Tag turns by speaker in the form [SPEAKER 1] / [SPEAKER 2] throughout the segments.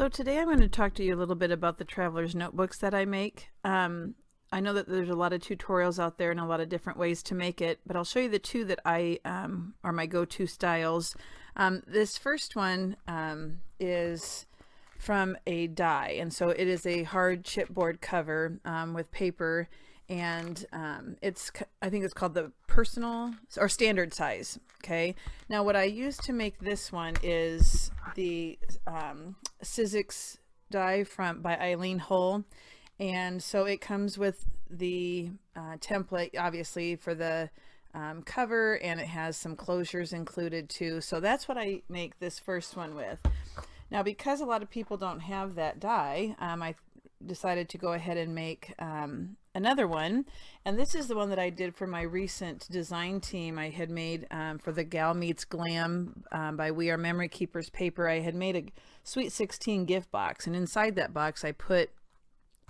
[SPEAKER 1] So today I'm going to talk to you a little bit about the traveler's notebooks that I make. I know that there's a lot of tutorials out there and a lot of different ways to make it, but I'll show you the two that I are my go-to styles. This first one is from a die, and so it is a hard chipboard cover with paper, and I think it's called the personal or standard size. Okay, now what I use to make this one is the Sizzix die by Eileen Hull, and so it comes with the template obviously for the cover, and it has some closures included too. So that's what I make this first one with. Now, because a lot of people don't have that die, I decided to go ahead and make another one, and this is the one that I did for my recent design team. I had made for the Gal Meets Glam by We Are Memory Keepers paper. I had made a Sweet 16 gift box, and inside that box I put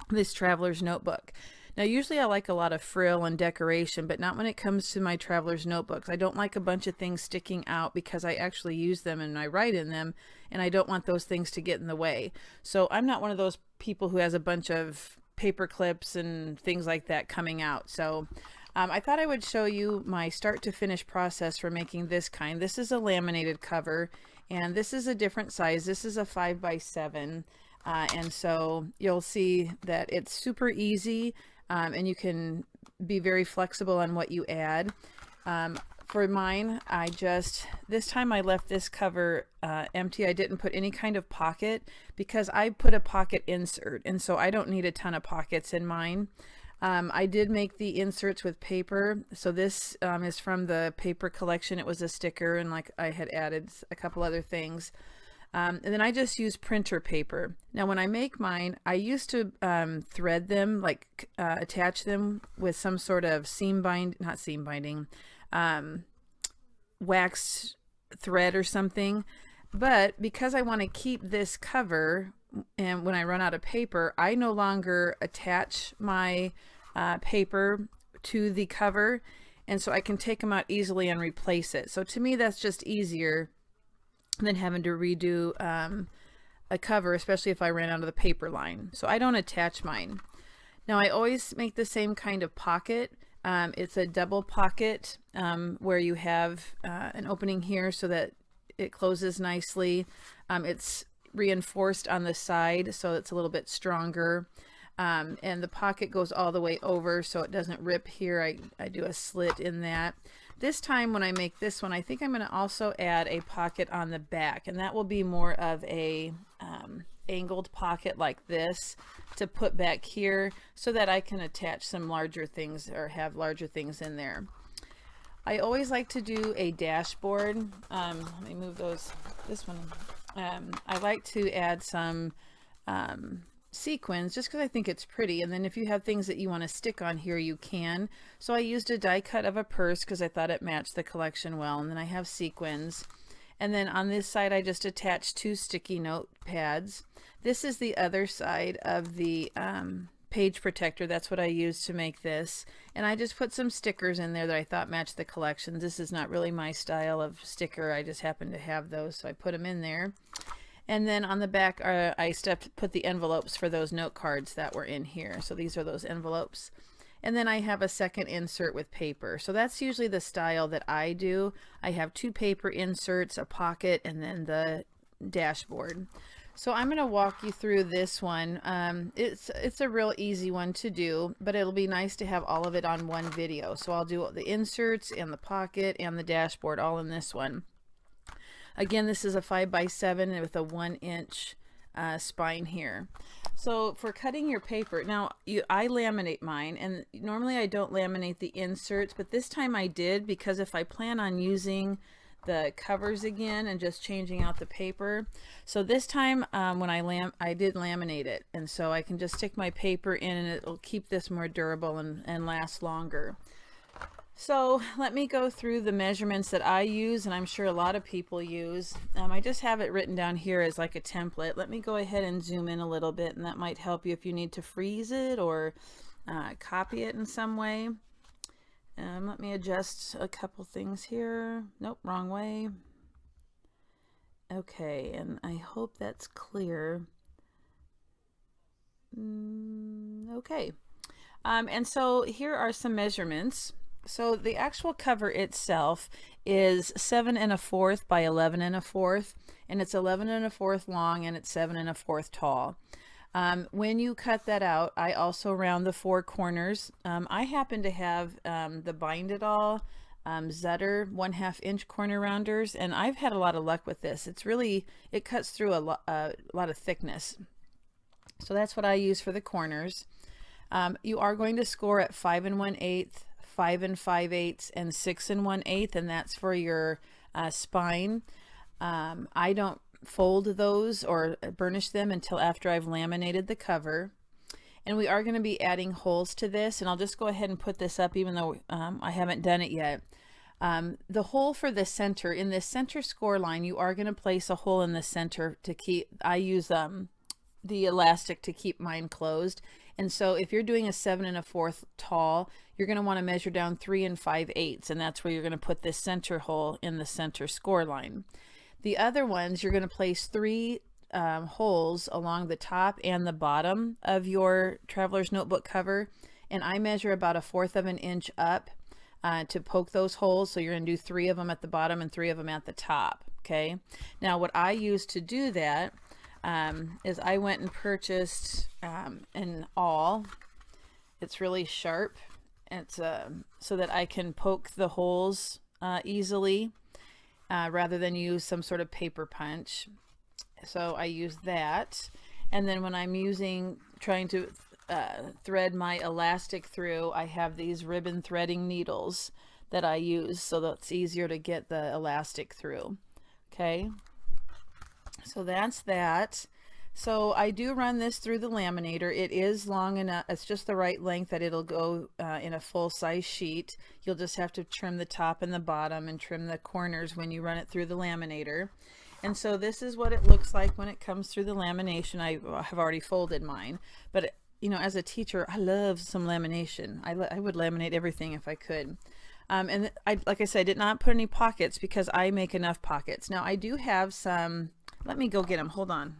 [SPEAKER 1] this traveler's notebook. Now, usually I like a lot of frill and decoration, but not when it comes to my traveler's notebooks. I don't like a bunch of things sticking out because I actually use them and I write in them, and I don't want those things to get in the way. So I'm not one of those people who has a bunch of paper clips and things like that coming out. So I thought I would show you my start to finish process for making this kind. This is a laminated cover, and this is a different size. This is a 5x7, and so you'll see that it's super easy. And you can be very flexible on what you add. For mine, this time I left this cover empty. I didn't put any kind of pocket because I put a pocket insert, and so I don't need a ton of pockets in mine. I did make the inserts with paper. So this is from the paper collection. It was a sticker, and like I had added a couple other things. And then I just use printer paper. Now when I make mine, I used to thread them, like attach them with some sort of waxed thread or something. But because I want to keep this cover, and when I run out of paper, I no longer attach my paper to the cover, and so I can take them out easily and replace it. So to me, that's just easier than having to redo a cover, especially if I ran out of the paper line. So I don't attach mine. Now I always make the same kind of pocket. It's a double pocket where you have an opening here so that it closes nicely. It's reinforced on the side so it's a little bit stronger. And the pocket goes all the way over so it doesn't rip here. I do a slit in that. This time when I make this one, I think I'm going to also add a pocket on the back, and that will be more of a angled pocket like this to put back here so that I can attach some larger things or have larger things in there. I always like to do a dashboard. Let me move this one. I like to add some sequins just because I think it's pretty, and then if you have things that you want to stick on here, you can. So I used a die cut of a purse because I thought it matched the collection well, and then I have sequins, and then on this side I just attached 2 sticky note pads. This is the other side of the page protector. That's what I used to make this, and I just put some stickers in there that I thought matched the collection. This is not really my style of sticker, I just happen to have those, so I put them in there. And then on the back, I put the envelopes for those note cards that were in here. So these are those envelopes. And then I have a second insert with paper. So that's usually the style that I do. I have 2 paper inserts, a pocket, and then the dashboard. So I'm going to walk you through this one. It's a real easy one to do, but it'll be nice to have all of it on one video. So I'll do the inserts and the pocket and the dashboard all in this one. Again, this is a 5x7 with a 1-inch spine here. So for cutting your paper, now I laminate mine, and normally I don't laminate the inserts, but this time I did because if I plan on using the covers again and just changing out the paper. So this time when I did laminate it, and so I can just stick my paper in and it'll keep this more durable and last longer. So let me go through the measurements that I use, and I'm sure a lot of people use. I just have it written down here as like a template. Let me go ahead and zoom in a little bit, and that might help you if you need to freeze it or copy it in some way. Let me adjust a couple things here. Nope, wrong way. Okay, and I hope that's clear. Okay. And so here are some measurements. So the actual cover itself is 7 1/4 by 11 1/4, and it's 11 1/4 long, and it's 7 1/4 tall. When you cut that out, I also round the 4 corners. I happen to have the Bind It All Zutter 1/2 inch corner rounders, and I've had a lot of luck with this. It cuts through a lot of thickness. So that's what I use for the corners. You are going to score at 5 1/8, 5 5/8, and 6 1/8, and that's for your spine. I don't fold those or burnish them until after I've laminated the cover. And we are going to be adding holes to this, and I'll just go ahead and put this up even though I haven't done it yet. The hole for the center, in this center score line, you are going to place a hole in the center to keep, I use the elastic to keep mine closed. And so if you're doing a 7 1/4 tall, you're going to want to measure down 3 5/8, and that's where you're going to put this center hole in the center score line. The other ones, you're going to place 3 holes along the top and the bottom of your traveler's notebook cover, and I measure about 1/4 of an inch up to poke those holes. So you're going to do 3 of them at the bottom and 3 of them at the top. Okay, now what I use to do that is I went and purchased an awl. It's really sharp. It's so that I can poke the holes easily rather than use some sort of paper punch. So I use that, and then when I'm trying to thread my elastic through, I have these ribbon threading needles that I use so that it's easier to get the elastic through. Okay, so that's that. So I do run this through the laminator. It is long enough, it's just the right length that it'll go in a full-size sheet. You'll just have to trim the top and the bottom and trim the corners when you run it through the laminator. And so this is what it looks like when it comes through the lamination. I have already folded mine, but you know, as a teacher, I love some lamination. I would laminate everything if I could. And like I said, I did not put any pockets because I make enough pockets. Now I do have some, let me go get them, hold on.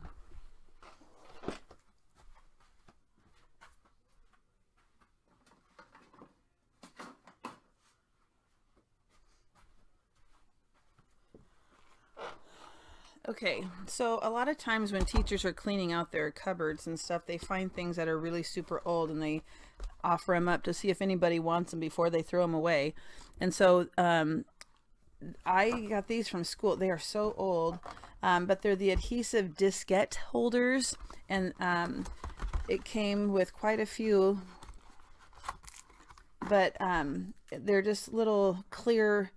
[SPEAKER 1] Okay, so a lot of times when teachers are cleaning out their cupboards and stuff, they find things that are really super old and they offer them up to see if anybody wants them before they throw them away. And so I got these from school. They are so old, but they're the adhesive diskette holders, and it came with quite a few, but they're just little clear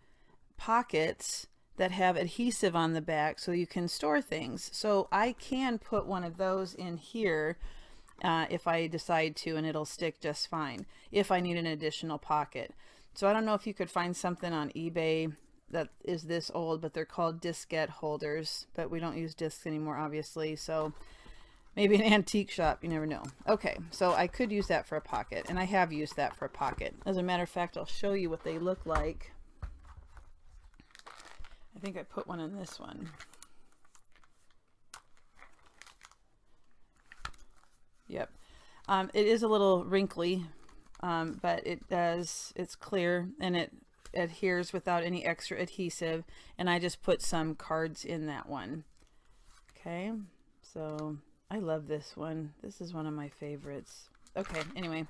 [SPEAKER 1] pockets that have adhesive on the back so you can store things. So I can put one of those in here if I decide to, and it'll stick just fine if I need an additional pocket. So I don't know if you could find something on eBay that is this old, but they're called diskette holders, but we don't use discs anymore, obviously. So maybe an antique shop, you never know. Okay, so I could use that for a pocket, and I have used that for a pocket. As a matter of fact, I'll show you what they look like. I think I put one in this one. Yep. It is a little wrinkly, but it's clear and it adheres without any extra adhesive, and I just put some cards in that one. Okay, so I love this one. This is one of my favorites. Okay, anyway,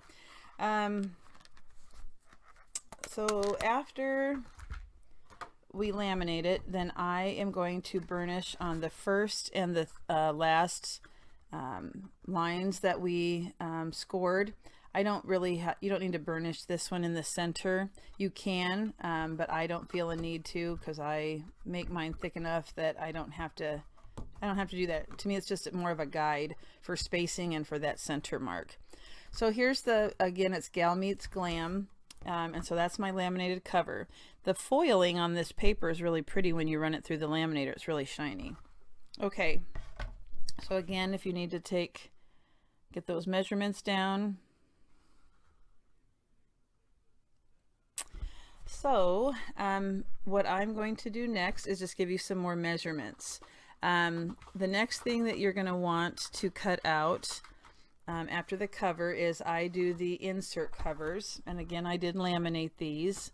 [SPEAKER 1] so after we laminate it, then I am going to burnish on the first and the last lines that we scored. I don't really you don't need to burnish this one in the center. You can, but I don't feel a need to because I make mine thick enough that I don't have to do that. To me, it's just more of a guide for spacing and for that center mark. So here's again, it's Gal Meets Glam. And so that's my laminated cover. The foiling on this paper is really pretty when you run it through the laminator. It's really shiny. Okay, so again, if you need to get those measurements down. So what I'm going to do next is just give you some more measurements. The next thing that you're going to want to cut out after the cover is I do the insert covers, and again I did laminate these.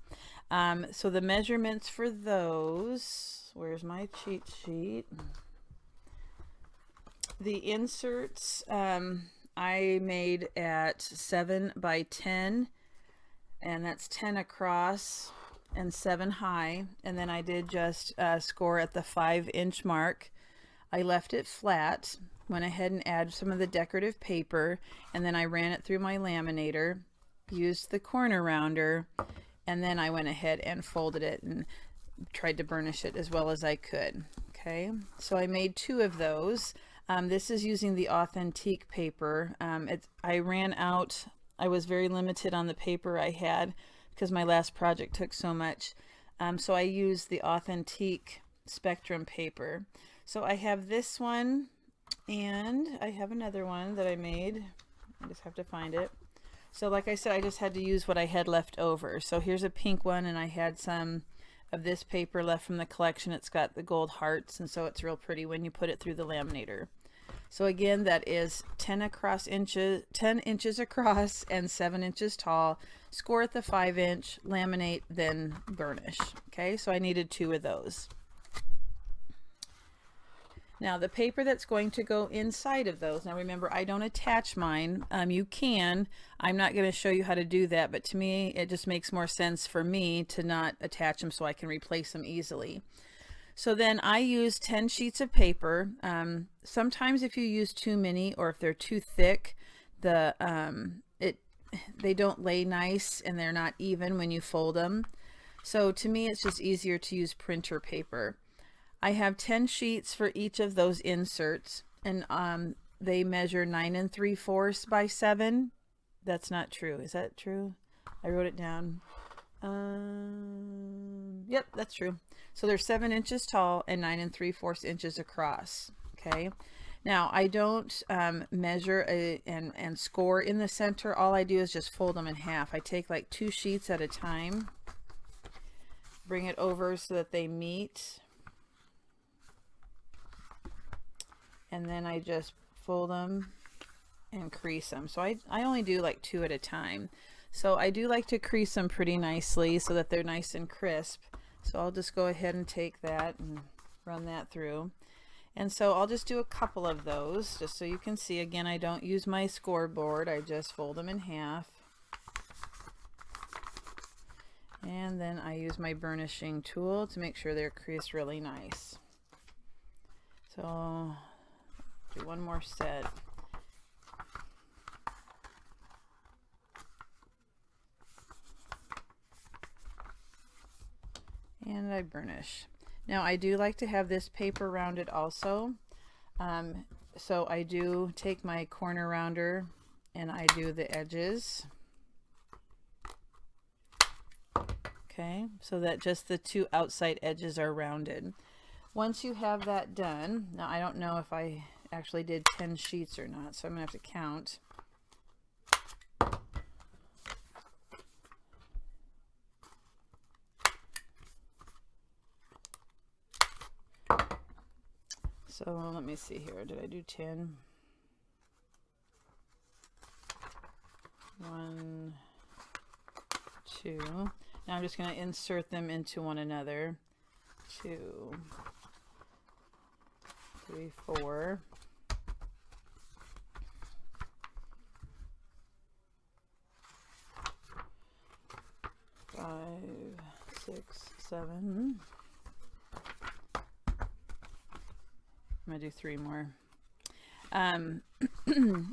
[SPEAKER 1] So the measurements for those, where's my cheat sheet? The inserts I made at 7 by 10, and that's 10 across and 7 high, and then I did just score at the 5-inch mark. I left it flat, went ahead and added some of the decorative paper, and then I ran it through my laminator, used the corner rounder, and then I went ahead and folded it and tried to burnish it as well as I could. Okay, so I made 2 of those. This is using the Authentique paper. I ran out, I was very limited on the paper I had because my last project took so much. So I used the Authentique Spectrum paper. So I have this one, and I have another one that I made. I just have to find it. So like I said, I just had to use what I had left over. So here's a pink one, and I had some of this paper left from the collection. It's got the gold hearts, and so it's real pretty when you put it through the laminator. So again, that is 10 inches across and 7 inches tall. Score at the 5-inch, laminate, then burnish. Okay, so I needed 2 of those. Now the paper that's going to go inside of those, now remember I don't attach mine. You can. I'm not going to show you how to do that, but to me it just makes more sense for me to not attach them so I can replace them easily. So then I use 10 sheets of paper. Sometimes if you use too many or if they're too thick, they don't lay nice and they're not even when you fold them. So to me it's just easier to use printer paper. I have 10 sheets for each of those inserts, and they measure 9 3/4 by 7. That's not true. Is that true? I wrote it down. Yep, that's true. So they're 7 inches tall and 9 3/4 inches across. Okay. Now I don't measure and score in the center. All I do is just fold them in half. I take like 2 sheets at a time, bring it over so that they meet, and then I just fold them and crease them. So I only do like 2 at a time. So I do like to crease them pretty nicely so that they're nice and crisp. So I'll just go ahead and take that and run that through. And so I'll just do a couple of those just so you can see. Again, I don't use my scoreboard. I just fold them in half. And then I use my burnishing tool to make sure they're creased really nice. So do one more set. And I burnish. Now I do like to have this paper rounded also. So I do take my corner rounder and I do the edges. Okay, so that just the 2 outside edges are rounded. Once you have that done, now I don't know if I actually did 10 sheets or not, so I'm gonna have to count. So let me see here. Did I do 10? 1, 2. Now I'm just going to insert them into one another. 2, 3, 4. 5, 6, 7. I'm gonna do 3 more.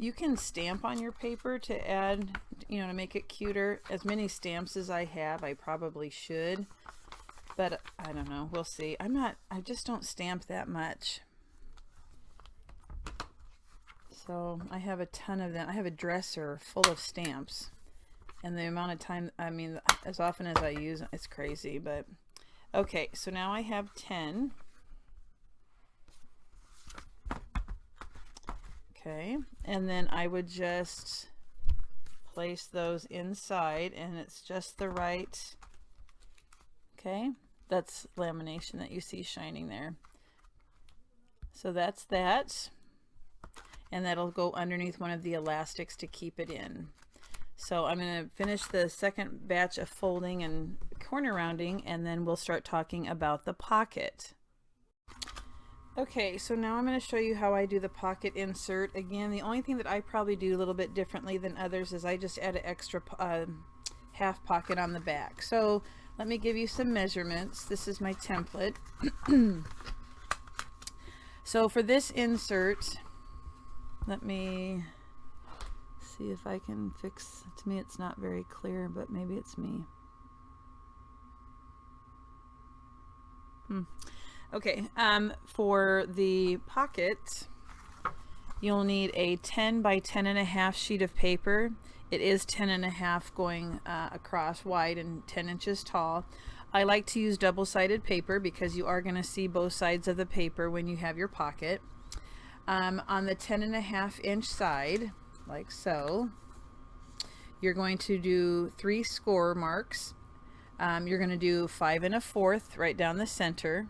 [SPEAKER 1] You can stamp on your paper to add, to make it cuter. As many stamps as I have, I probably should, but I don't know. We'll see. I just don't stamp that much. So I have a ton of them. I have a dresser full of stamps, and the amount of time, as often as I use, it's crazy, but okay. So now I have 10. Okay, and then I would just place those inside, and it's just the right, okay, that's lamination that you see shining there. So that's that. and that'll go underneath one of the elastics to keep it in. So I'm going to finish the second batch of folding and corner rounding, and then we'll start talking about the pocket. Okay, so now I'm going to show you how I do the pocket insert. Again, the only thing that I probably do a little bit differently than others is I just add an extra half pocket on the back. So let me give you some measurements. This is my template. So for this insert, let me see if I can fix, to me it's not very clear, but maybe it's me. Okay, for the pocket, you'll need a 10 by 10.5 sheet of paper. It is 10.5 going across wide and 10 inches tall. I like to use double-sided paper because you are going to see both sides of the paper when you have your pocket. On the 10.5 inch side, like so, you're going to do 3 score marks. You're going to do 5 1/4 right down the center,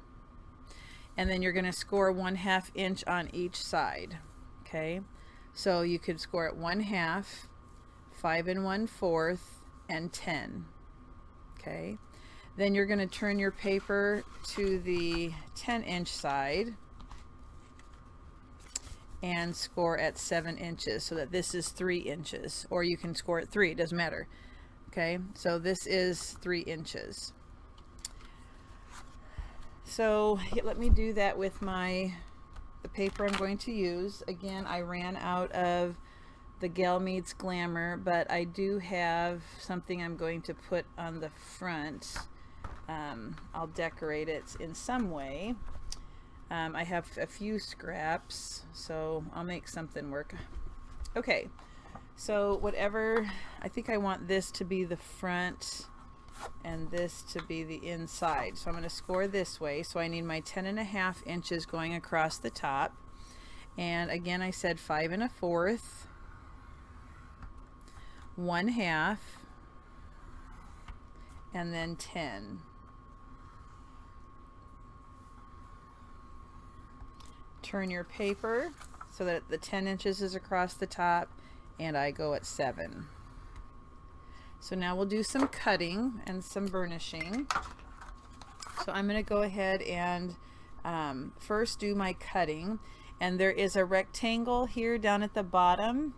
[SPEAKER 1] and then you're going to score 1/2 inch on each side. Okay, so you could score it 1/2, 5 1/4, and 10. Okay, then you're going to turn your paper to the 10 inch side and score at 7 inches, so that this is 3 inches, or you can score at 3, it doesn't matter. Okay, so this is 3 inches. So let me do that with the paper I'm going to use. Again, I ran out of the Gal Meets Glamour, but I do have something I'm going to put on the front. I'll decorate it in some way. I have a few scraps, so I'll make something work. Okay, so whatever, I think I want this to be the front and this to be the inside. So I'm going to score this way. So I need my 10.5 inches going across the top. And again, I said 5 1/4, 1/2, and then 10. Turn your paper so that the 10 inches is across the top, and I go at 7. So now we'll do some cutting and some burnishing. So I'm going to go ahead and first do my cutting, and there is a rectangle here down at the bottom.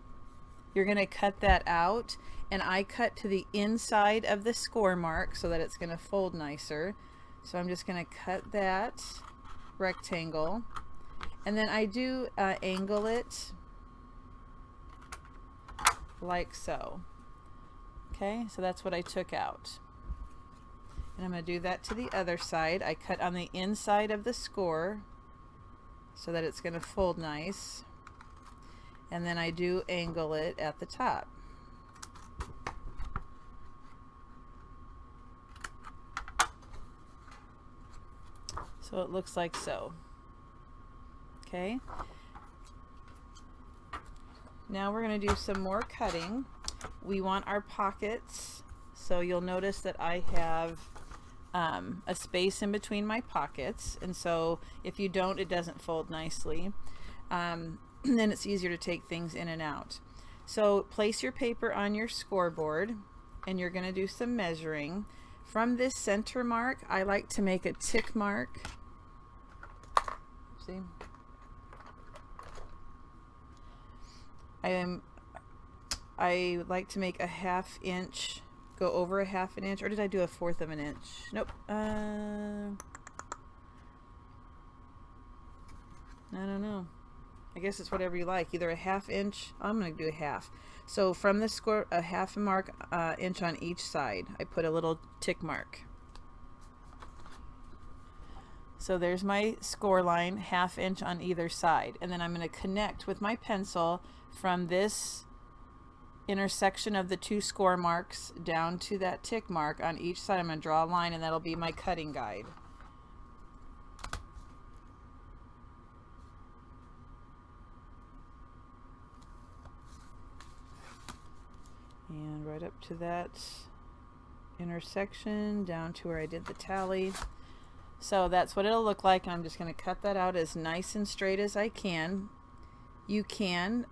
[SPEAKER 1] You're going to cut that out, and I cut to the inside of the score mark so that it's going to fold nicer. So I'm just going to cut that rectangle, and then I do angle it like so. Okay, so that's what I took out. And I'm going to do that to the other side. I cut on the inside of the score so that it's going to fold nice. And then I do angle it at the top. So it looks like so. Okay. Now we're going to do some more cutting. We want our pockets, so you'll notice that I have a space in between my pockets, and so if you don't, it doesn't fold nicely. Then it's easier to take things in and out. So place your paper on your scoreboard, and you're going to do some measuring. From this center mark, I like to make a tick mark. See? I like to make a 1/2 inch go over a 1/2 inch, or did I do a 1/4 of an inch? Nope. I don't know. I guess it's whatever you like. Either a 1/2 inch. I'm going to do a 1/2. So from the score, a 1/2 mark inch on each side. I put a little tick mark. So there's my score line, 1/2 inch on either side, and then I'm going to connect with my pencil from this intersection of the 2 score marks down to that tick mark on each side. I'm going to draw a line, and that'll be my cutting guide. And right up to that intersection, down to where I did the tally. So that's what it'll look like, and I'm just going to cut that out as nice and straight as I can. You can,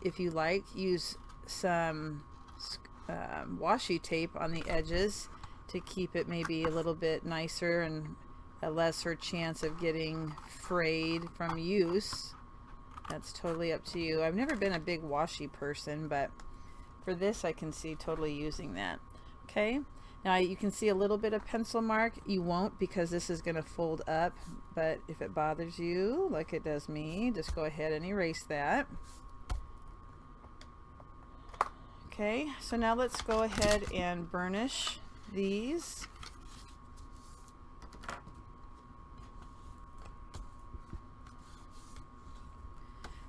[SPEAKER 1] if you like, use some washi tape on the edges to keep it maybe a little bit nicer and a lesser chance of getting frayed from use. That's totally up to you. I've never been a big washi person, but for this I can see totally using that. Okay, now you can see a little bit of pencil mark. You won't, because this is going to fold up, but if it bothers you like it does me, just go ahead and erase that. Okay, so now let's go ahead and burnish these.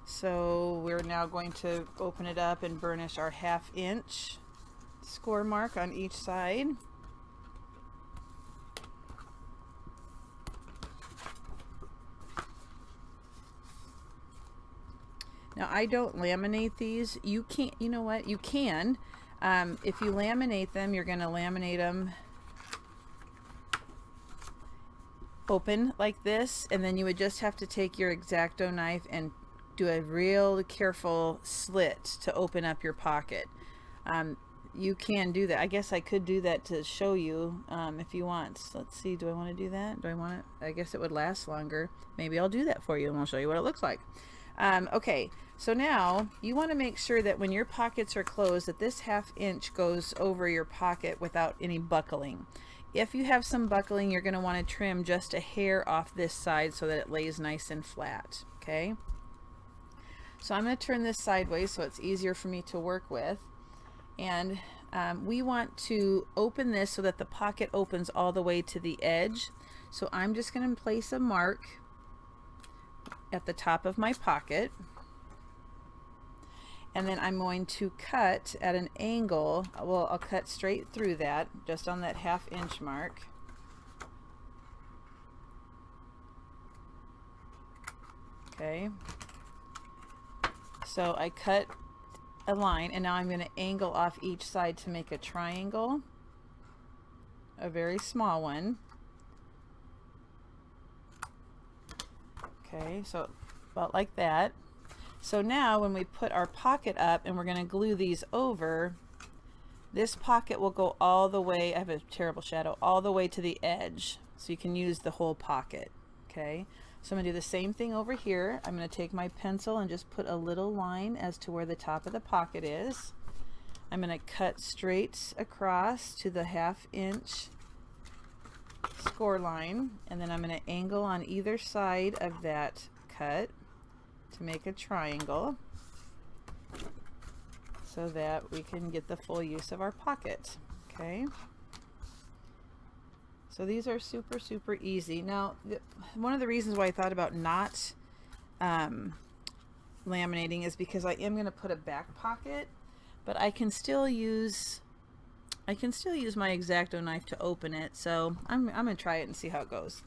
[SPEAKER 1] So we're now going to open it up and burnish our 1/2 inch score mark on each side. Now I don't laminate these. You can't, you know what, you can. If you laminate them, you're going to laminate them open like this, and then you would just have to take your X-Acto knife and do a real careful slit to open up your pocket. You can do that. I guess I could do that to show you if you want. So let's see, do I want to do that? Do I want it? I guess it would last longer. Maybe I'll do that for you and I'll show you what it looks like. Okay, so now you want to make sure that when your pockets are closed, that this 1/2 inch goes over your pocket without any buckling. If you have some buckling, you're going to want to trim just a hair off this side so that it lays nice and flat. Okay, so I'm going to turn this sideways so it's easier for me to work with, and we want to open this so that the pocket opens all the way to the edge. So I'm just going to place a mark at the top of my pocket, and then I'm going to cut at an angle. Well, I'll cut straight through that, just on that 1/2 inch mark. Okay, so I cut a line, and now I'm going to angle off each side to make a triangle, a very small one. Okay, so about like that. So now when we put our pocket up and we're going to glue these over, this pocket will go all the way, I have a terrible shadow, all the way to the edge, so you can use the whole pocket. Okay, so I'm going to do the same thing over here. I'm going to take my pencil and just put a little line as to where the top of the pocket is. I'm going to cut straight across to the 1/2 inch score line, and then I'm going to angle on either side of that cut to make a triangle so that we can get the full use of our pocket. Okay, so these are super easy. Now one of the reasons why I thought about not laminating is because I am going to put a back pocket, but I can still use my X-Acto knife to open it, so I'm going to try it and see how it goes.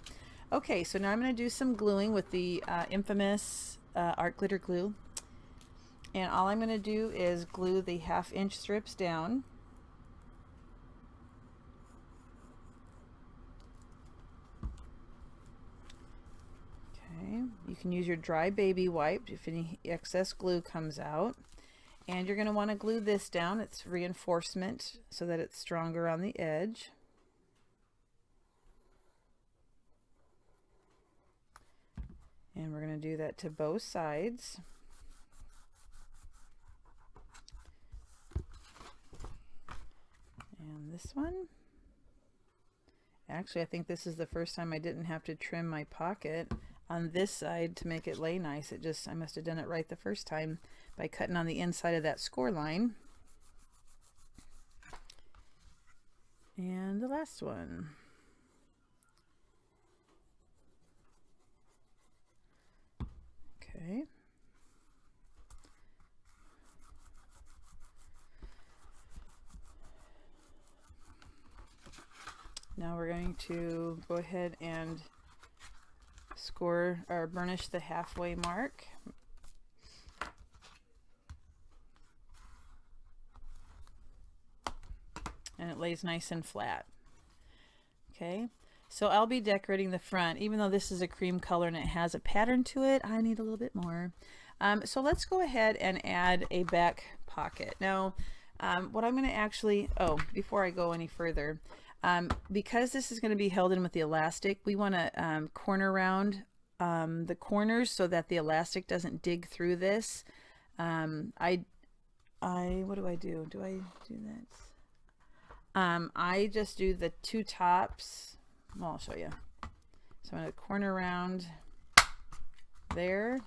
[SPEAKER 1] Okay, so now I'm going to do some gluing with the infamous art glitter glue, and all I'm going to do is glue the 1/2 inch strips down. Okay, you can use your dry baby wipe if any excess glue comes out. And you're going to want to glue this down. It's reinforcement so that it's stronger on the edge. And we're going to do that to both sides. And this one. Actually, I think this is the first time I didn't have to trim my pocket on this side to make it lay nice. I must have done it right the first time by cutting on the inside of that score line. And the last one. Okay. Now we're going to go ahead and score or burnish the halfway mark. And it lays nice and flat. Okay, so I'll be decorating the front. Even though this is a cream color and it has a pattern to it, I need a little bit more. So let's go ahead and add a back pocket. Now, what I'm going to actually, before I go any further, because this is going to be held in with the elastic, we want to corner round the corners so that the elastic doesn't dig through this. What do I do? Do I do that? I just do the two tops. Well, I'll show you. So I'm going to corner around there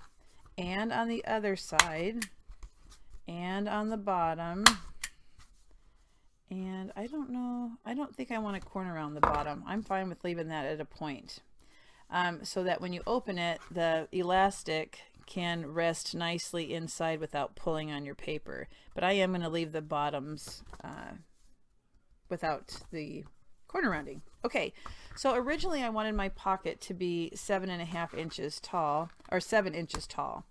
[SPEAKER 1] and on the other side and on the bottom. And I don't know, I don't think I want to corner around the bottom. I'm fine with leaving that at a point. So that when you open it, the elastic can rest nicely inside without pulling on your paper. But I am going to leave the bottoms without the corner rounding. Okay, so originally I wanted my pocket to be 7.5 inches tall, or 7 inches tall.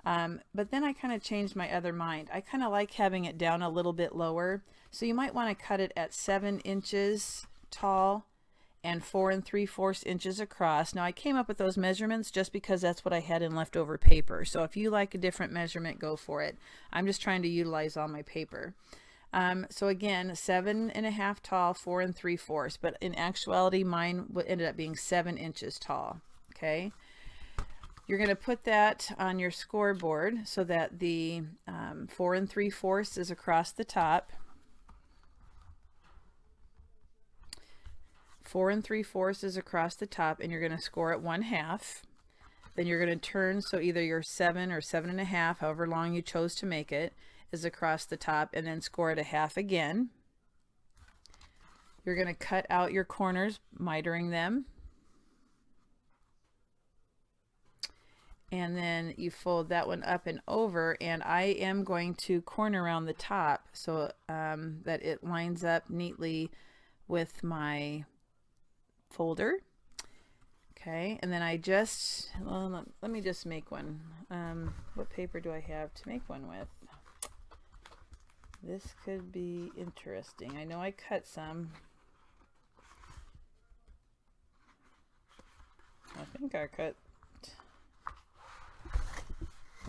[SPEAKER 1] But then I kind of changed my other mind. I kind of like having it down a little bit lower. So you might want to cut it at 7 inches tall and 4 3/4 inches across. Now I came up with those measurements just because that's what I had in leftover paper. So if you like a different measurement, go for it. I'm just trying to utilize all my paper. So again, 7.5 tall, 4 3/4, but in actuality, mine ended up being 7 inches tall. Okay. You're going to put that on your scoreboard so that the 4 3/4 is across the top. 4 3/4 is across the top, and you're going to score it 1/2. Then you're going to turn, so either your 7 or 7.5, however long you chose to make it, is across the top, and then score it 1/2 again. You're going to cut out your corners, mitering them. And then you fold that one up and over, and I am going to corner around the top so that it lines up neatly with my folder. Okay, and then I just, well, let me just make one. What paper do I have to make one with? This could be interesting. I know I cut some. I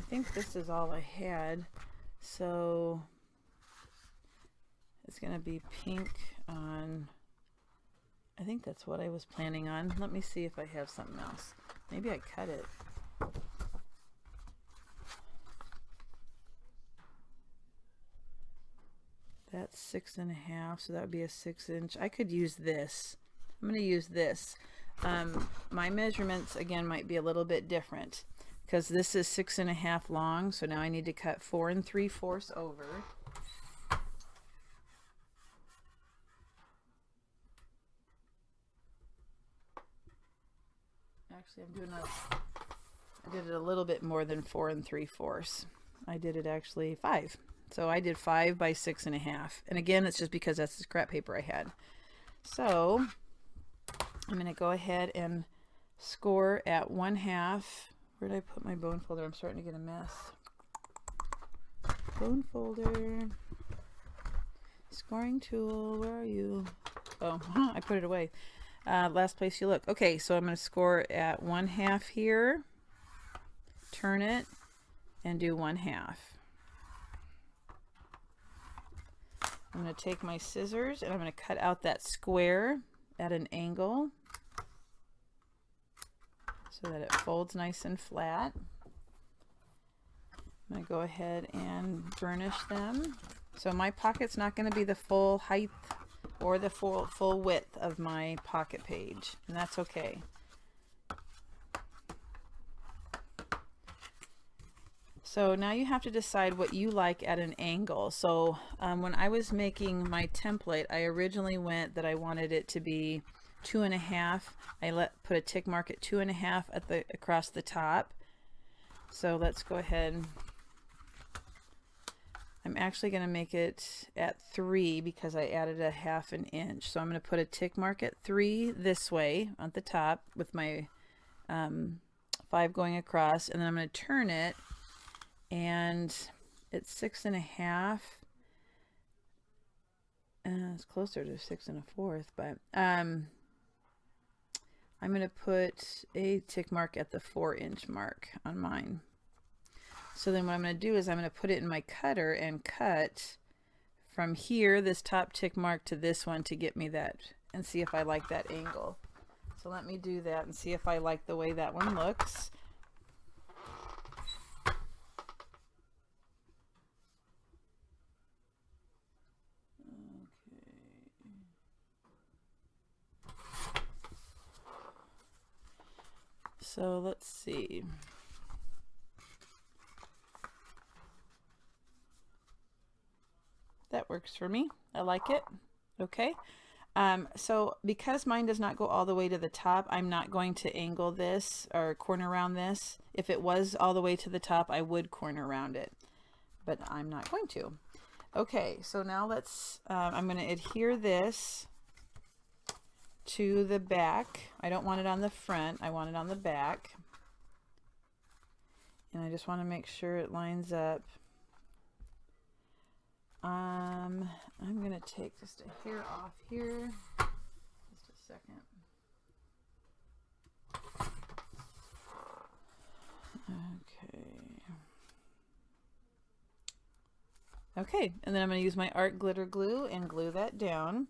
[SPEAKER 1] think this is all I had. So it's going to be pink on, I think that's what I was planning on. Let me see if I have something else. Maybe I cut it. That's 6.5, so that would be a 6 inch. I could use this. I'm going to use this. My measurements again might be a little bit different because this is 6.5 long, so now I need to cut 4 3/4 over. Actually, I did it a little bit more than 4 3/4. I did it actually 5. So I did 5 by 6.5. And again, it's just because that's the scrap paper I had. So I'm going to go ahead and score at 1/2. Where did I put my bone folder? I'm starting to get a mess. Bone folder. Scoring tool. Where are you? Oh, I put it away. Last place you look. Okay, so I'm going to score at 1/2 here. Turn it and do 1/2. I'm going to take my scissors and I'm going to cut out that square at an angle so that it folds nice and flat. I'm going to go ahead and burnish them. So my pocket's not going to be the full height or the full width of my pocket page, and that's okay. So now you have to decide what you like at an angle. So when I was making my template, I originally went that I wanted it to be 2.5. I put a tick mark at 2.5 at the across the top. So let's go ahead. I'm actually going to make it at 3 because I added 1/2 inch. So I'm going to put a tick mark at 3 this way at the top with my 5 going across, and then I'm going to turn it, and it's 6.5. It's closer to 6 1/4, but I'm going to put a tick mark at the 4 inch mark on mine. So then what I'm going to do is I'm going to put it in my cutter and cut from here, this top tick mark, to this one to get me that, and see if I like that angle. So let me do that and see if I like the way that one looks. So let's see. That works for me. I like it. Okay. So because mine does not go all the way to the top, I'm not going to angle this or corner around this. If it was all the way to the top, I would corner around it, but I'm not going to. Okay, so now let's, I'm going to adhere this to the back. I don't want it on the front, I want it on the back. And I just want to make sure it lines up. I'm going to take just a hair off here. Just a second. Okay, and then I'm going to use my art glitter glue and glue that down.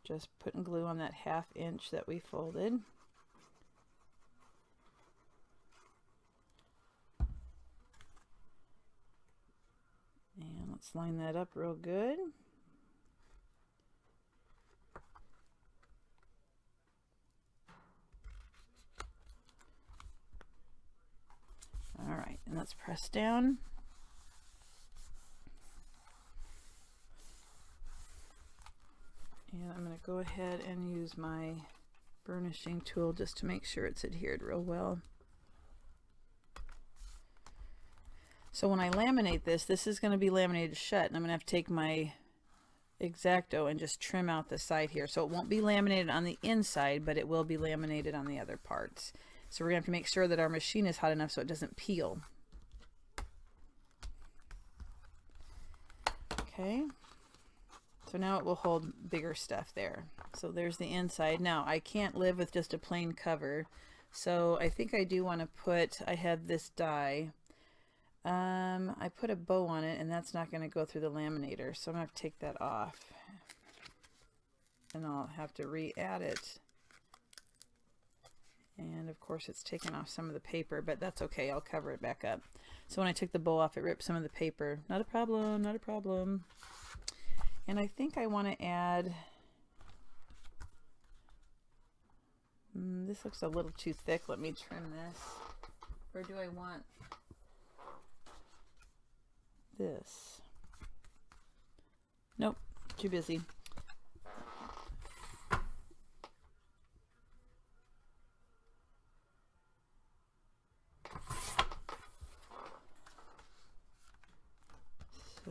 [SPEAKER 1] Just putting glue on that 1/2 inch that we folded. And let's line that up real good. All right, and let's press down. And I'm going to go ahead and use my burnishing tool just to make sure it's adhered real well. So when I laminate this, this is going to be laminated shut, and I'm going to have to take my X-Acto and just trim out the side here. So it won't be laminated on the inside, but it will be laminated on the other parts. So we're going to have to make sure that our machine is hot enough so it doesn't peel. Okay. So now it will hold bigger stuff there. So there's the inside. Now I can't live with just a plain cover. So I think I do want to put, I have this die. I put a bow on it, and that's not going to go through the laminator. So I'm going to have to take that off. And I'll have to re-add it. And of course it's taken off some of the paper, but that's okay. I'll cover it back up. So when I took the bow off, it ripped some of the paper. Not a problem, not a problem. And I think I want to add, this looks a little too thick. Let me trim this. Or do I want this? Nope, too busy. So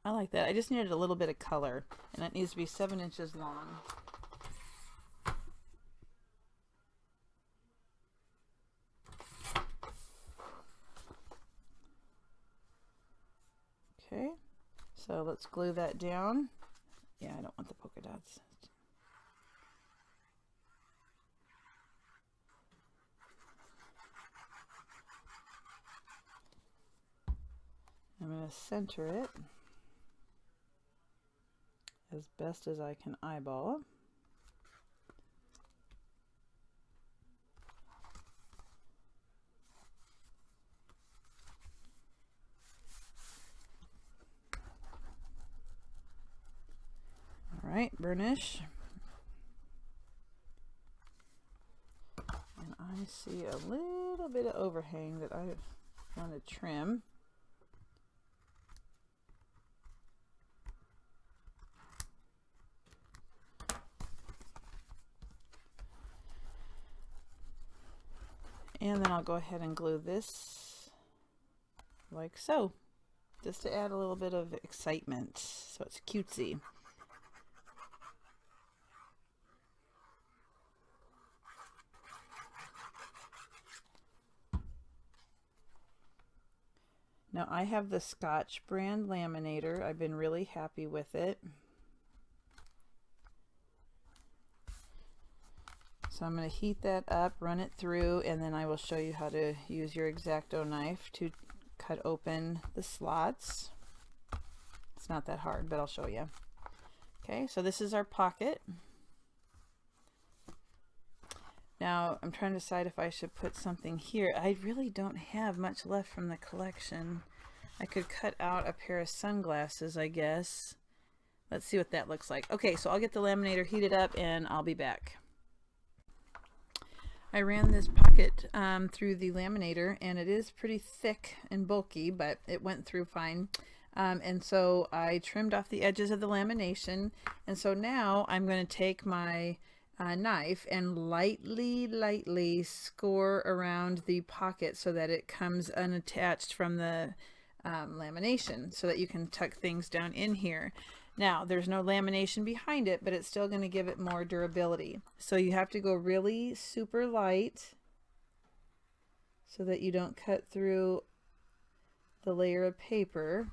[SPEAKER 1] I like that. I just needed a little bit of color, and it needs to be 7 inches long. Okay, so let's glue that down. Yeah, I don't want the polka dots. I'm going to center it as best as I can eyeball. All right, burnish. And I see a little bit of overhang that I want to trim. And then I'll go ahead and glue this like so, just to add a little bit of excitement, so it's cutesy. Now I have the Scotch brand laminator. I've been really happy with it. So I'm going to heat that up, run it through, and then I will show you how to use your X-Acto knife to cut open the slots. It's not that hard, but I'll show you. Okay, so this is our pocket. Now I'm trying to decide if I should put something here. I really don't have much left from the collection. I could cut out a pair of sunglasses, I guess. Let's see what that looks like. Okay, so I'll get the laminator heated up and I'll be back. I ran this pocket through the laminator, and it is pretty thick and bulky, but it went through fine. And so I trimmed off the edges of the lamination, and so now I'm going to take my knife and lightly score around the pocket so that it comes unattached from the lamination, so that you can tuck things down in here. Now there's no lamination behind it, but it's still going to give it more durability. So you have to go really super light so that you don't cut through the layer of paper.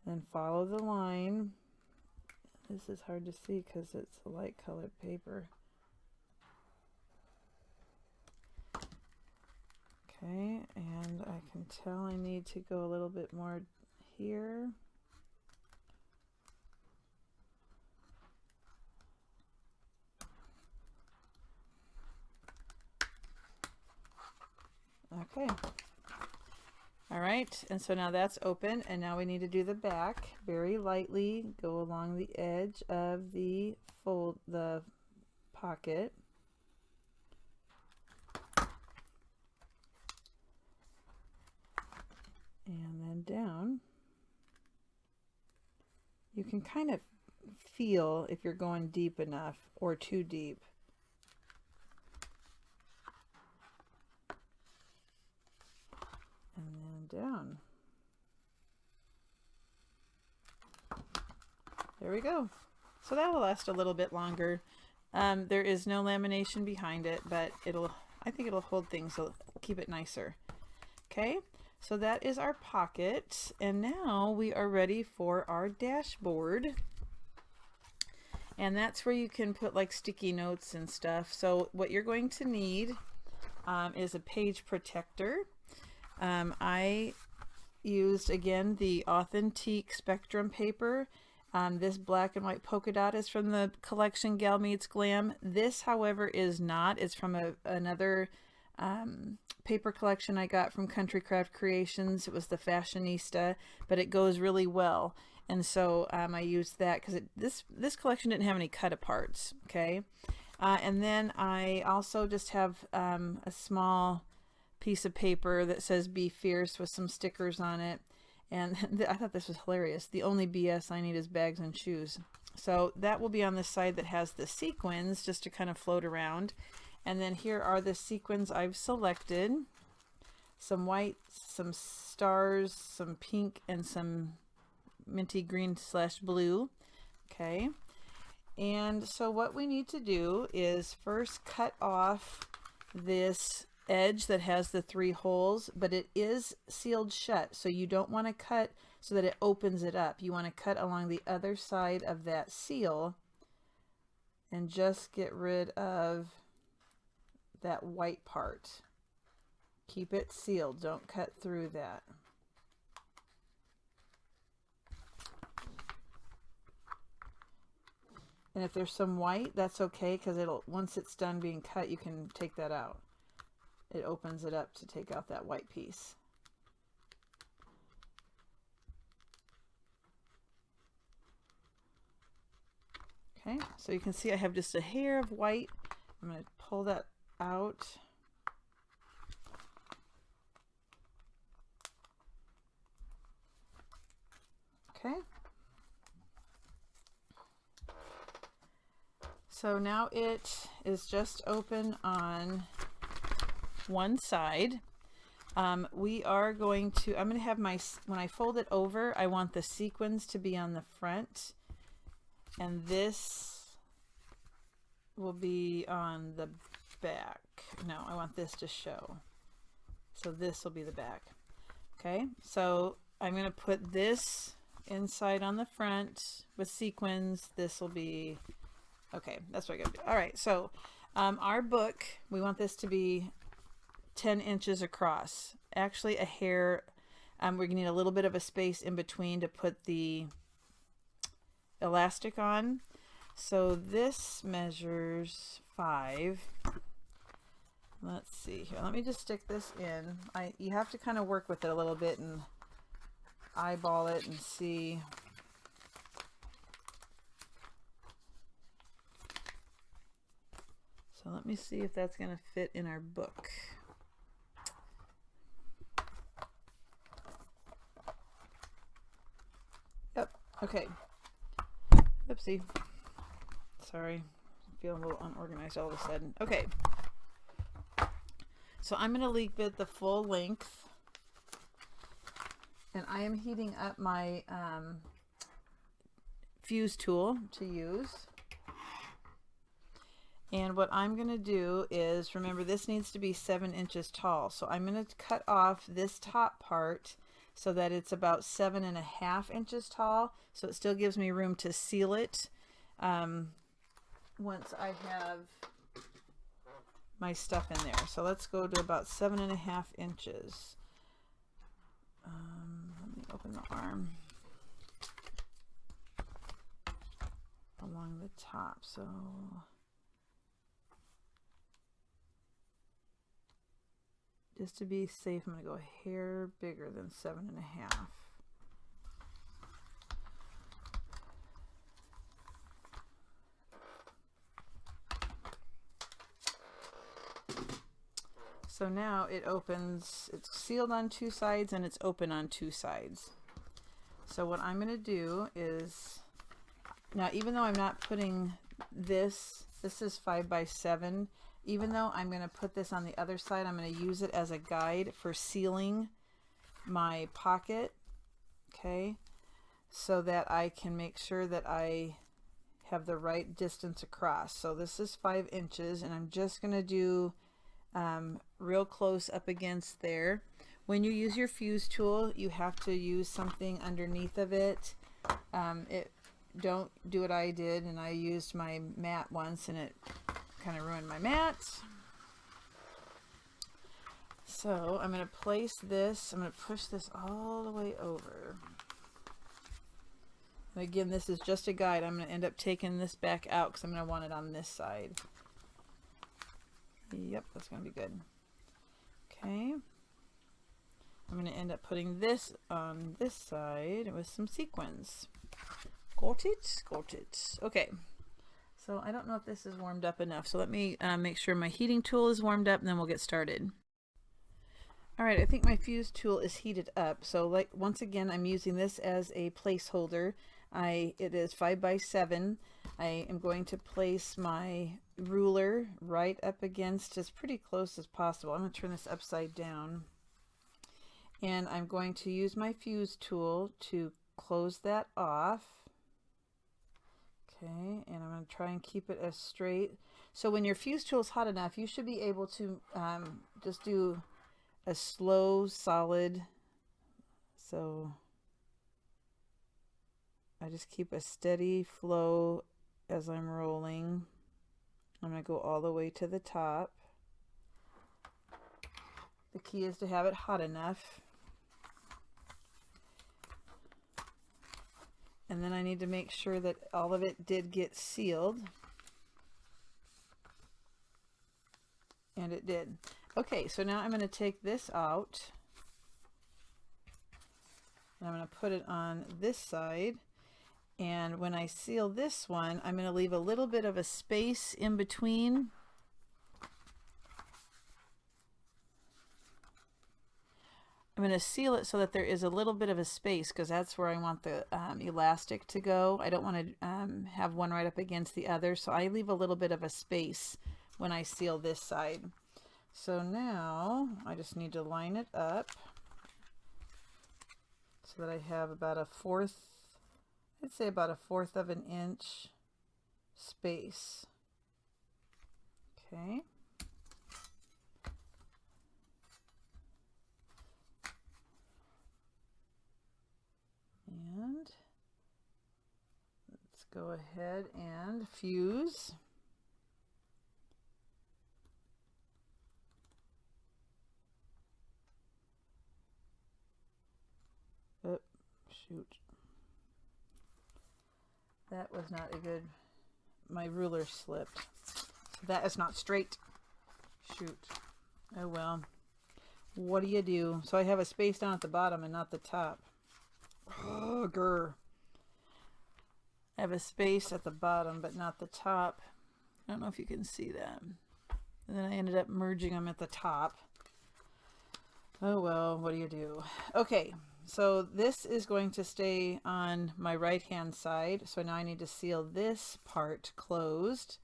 [SPEAKER 1] Then follow the line. This is hard to see because it's a light colored paper. Okay, and I can tell I need to go a little bit more here. Okay. All right, and so now that's open, and now we need to do the back. Very lightly go along the edge of the pocket. And then down. You can kind of feel if you're going deep enough or too deep. And then down. There we go. So that will last a little bit longer. There is no lamination behind it, but I think it'll hold things, so keep it nicer. Okay, so that is our pocket, and now we are ready for our dashboard. And that's where you can put like sticky notes and stuff. So what you're going to need is a page protector. I used, again, the Authentique Spectrum paper. This black and white polka dot is from the collection Gal Meets Glam. This, however, is not. It's from another paper collection I got from Country Craft Creations. It was the Fashionista, but it goes really well. And so I used that because this collection didn't have any cut-aparts, okay? And then I also just have a small piece of paper that says "Be Fierce" with some stickers on it, and I thought this was hilarious. The only BS I need is bags and shoes. So that will be on the side that has the sequins, just to kind of float around. And then here are the sequins I've selected: some white, some stars, some pink, and some minty green / blue. Okay, and so what we need to do is first cut off this edge that has the 3 holes, but it is sealed shut, so you don't want to cut so that it opens it up. You want to cut along the other side of that seal and just get rid of that white part. Keep it sealed, don't cut through that. And if there's some white, that's okay, because once it's done being cut, you can take that out. It opens it up to take out that white piece. Okay, so you can see I have just a hair of white. I'm going to pull that out. Okay. So now it is just open on one side. We are going to, I'm going to have when I fold it over, I want the sequins to be on the front, and this will be on the back. No, I want this to show. So this will be the back. Okay, so I'm going to put this inside on the front with sequins. This will be, okay, that's what I got to do. All right, so our book, we want this to be 10 inches across. Actually, a hair, we're going to need a little bit of a space in between to put the elastic on. So this measures 5. Let's see here. Let me just stick this in. You have to kind of work with it a little bit and eyeball it and see. So let me see if that's going to fit in our book. Yep. Okay. Oopsie. Sorry. I'm feeling a little unorganized all of a sudden. Okay. So I'm going to leave it the full length. And I am heating up my fuse tool to use. And what I'm going to do is, remember, this needs to be 7 inches tall. So I'm going to cut off this top part so that it's about 7.5 inches tall. So it still gives me room to seal it once I have my stuff in there. So let's go to about 7.5 inches. Let me open the arm along the top. So just to be safe, I'm going to go a hair bigger than 7.5. So now it opens, it's sealed on 2 sides and it's open on 2 sides. So what I'm going to do is, now even though I'm not putting this is 5 by 7, even though I'm going to put this on the other side, I'm going to use it as a guide for sealing my pocket, okay, so that I can make sure that I have the right distance across. So this is 5 inches and I'm just going to do real close up against there. When you use your fuse tool, you have to use something underneath of it. Don't do what I did, and I used my mat once and it kind of ruined my mat. So I'm going to place this, I'm going to push this all the way over. And again, this is just a guide. I'm going to end up taking this back out because I'm going to want it on this side. Yep, that's going to be good. Okay. I'm going to end up putting this on this side with some sequins. Got it? Got it. Okay. So I don't know if this is warmed up enough. So let me make sure my heating tool is warmed up and then we'll get started. All right, I think my fuse tool is heated up. So like once again, I'm using this as a placeholder. It is 5 by 7. I am going to place my ruler right up against, as pretty close as possible. I'm going to turn this upside down. And I'm going to use my fuse tool to close that off. Okay, and I'm going to try and keep it as straight. So when your fuse tool is hot enough, you should be able to just do a slow, solid. So I just keep a steady flow as I'm rolling. I'm going to go all the way to the top. The key is to have it hot enough. And then I need to make sure that all of it did get sealed. And it did. Okay, so now I'm going to take this out. And I'm going to put it on this side. And when I seal this one, I'm going to leave a little bit of a space in between. I'm going to seal it so that there is a little bit of a space because that's where I want the elastic to go. I don't want to have one right up against the other, so I leave a little bit of a space when I seal this side. So now I just need to line it up so that I have about a 1/4, I'd say about a 1/4 of an inch space. Okay. go ahead and fuse. Oh, shoot. That was not a good, my ruler slipped. That is not straight. Shoot. Oh well. What do you do? So I have a space down at the bottom and not the top. Oh, grr. I have a space at the bottom but not the top. I don't know if you can see that. And then I ended up merging them at the top. Oh well, what do you do? Okay, so this is going to stay on my right hand side. So now I need to seal this part closed.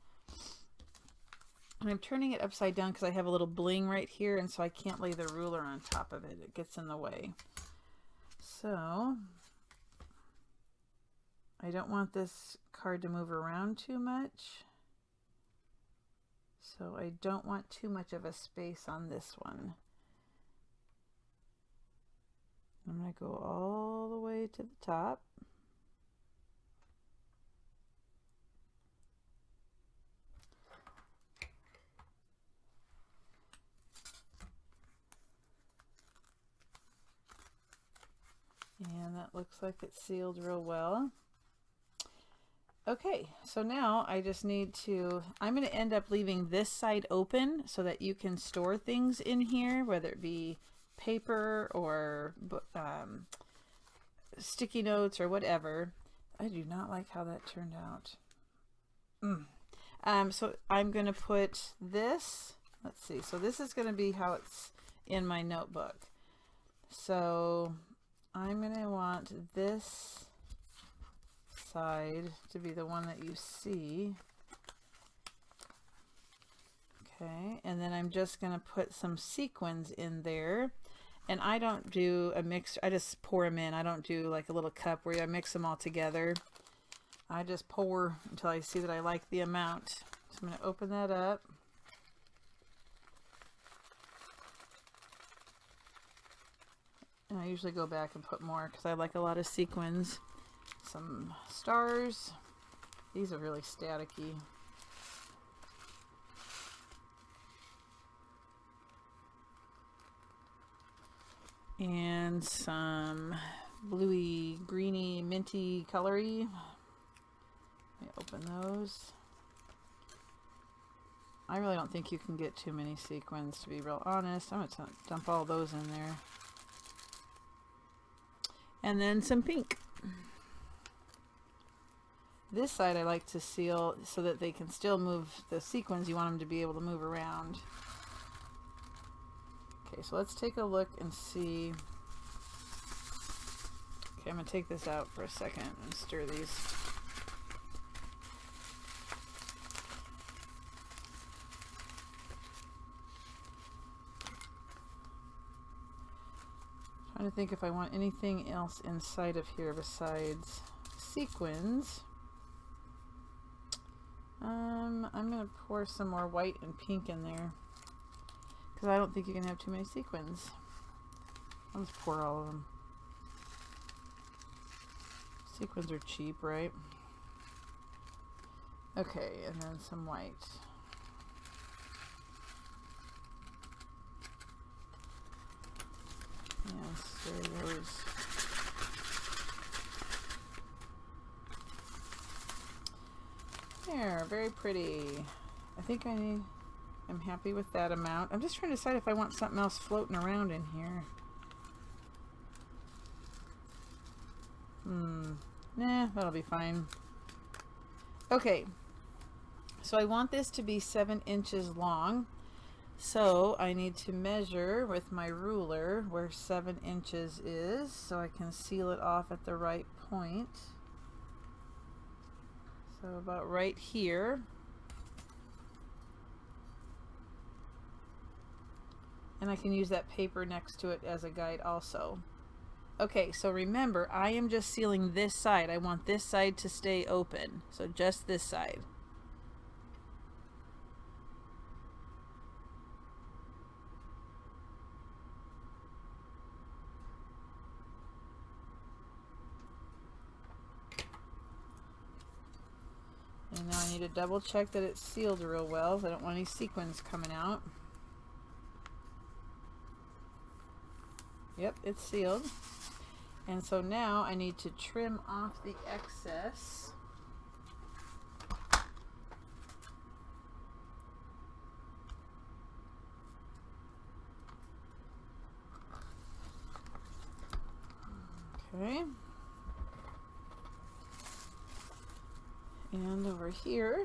[SPEAKER 1] And I'm turning it upside down because I have a little bling right here, and so I can't lay the ruler on top of it. It gets in the way. So I don't want this card to move around too much. So I don't want too much of a space on this one. I'm going to go all the way to the top. And that looks like it's sealed real well. Okay, so now I just need to, I'm going to end up leaving this side open so that you can store things in here, whether it be paper or sticky notes or whatever. I do not like how that turned out. So I'm going to put this, let's see, so this is going to be how it's in my notebook. So I'm going to want this side to be the one that you see. Okay, and then I'm just going to put some sequins in there. And I don't do a mix, I just pour them in. I don't do like a little cup where I mix them all together. I just pour until I see that I like the amount. So I'm going to open that up. And I usually go back and put more because I like a lot of sequins. Some stars. These are really staticky. And some bluey, greeny, minty, colory. Let me open those. I really don't think you can get too many sequins, to be real honest. I'm going to dump all those in there. And then some pink. This side I like to seal so that they can still move the sequins. You want them to be able to move around. Okay, so let's take a look and see. Okay, I'm going to take this out for a second and stir these. Trying to think if I want anything else inside of here besides sequins. I'm going to pour some more white and pink in there because I don't think you can have too many sequins. I'll just pour all of them. Sequins are cheap, right? Okay, and then some white. Yes, there goes. There, very pretty. I think I'm happy with that amount. I'm just trying to decide if I want something else floating around in here. Nah, that'll be fine. Okay, so I want this to be 7 inches long. So I need to measure with my ruler where 7 inches is so I can seal it off at the right point. So about right here. And I can use that paper next to it as a guide also. Okay, so remember, I am just sealing this side. I want this side to stay open. So just this side. And now I need to double check that it's sealed real well. I don't want any sequins coming out. Yep, it's sealed. And so now I need to trim off the excess. Okay. And over here,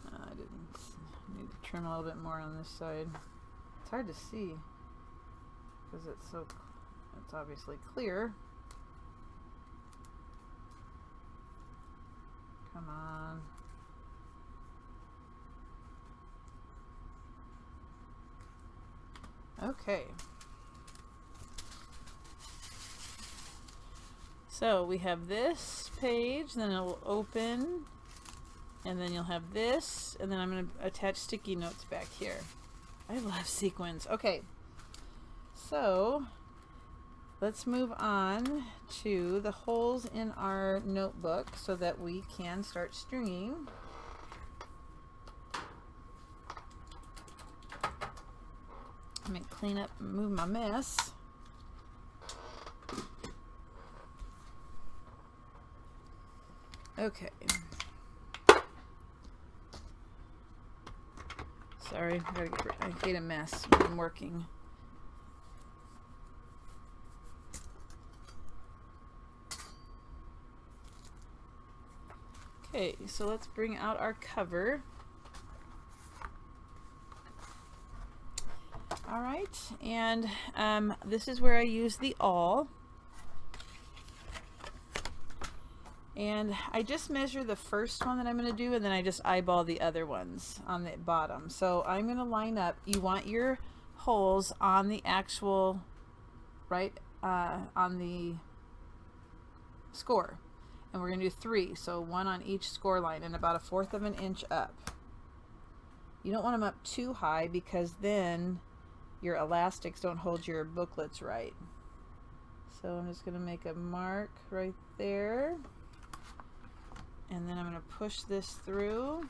[SPEAKER 1] I didn't need to trim a little bit more on this side. It's hard to see because it's obviously clear. Come on. Okay. So we have this page, then it will open, and then you'll have this, and then I'm going to attach sticky notes back here. I love sequins. Okay, so let's move on to the holes in our notebook so that we can start stringing. Let me clean up and move my mess. Okay. Sorry, I hate a mess when I'm working. Okay, so let's bring out our cover. All right, and this is where I use the awl. And I just measure the first one that I'm going to do, and then I just eyeball the other ones on the bottom. So I'm going to line up. You want your holes on the actual, right, on the score. And we're going to do 3, so 1 on each score line and about 1/4 of an inch up. You don't want them up too high because then your elastics don't hold your booklets right. So I'm just going to make a mark right there. And then I'm going to push this through.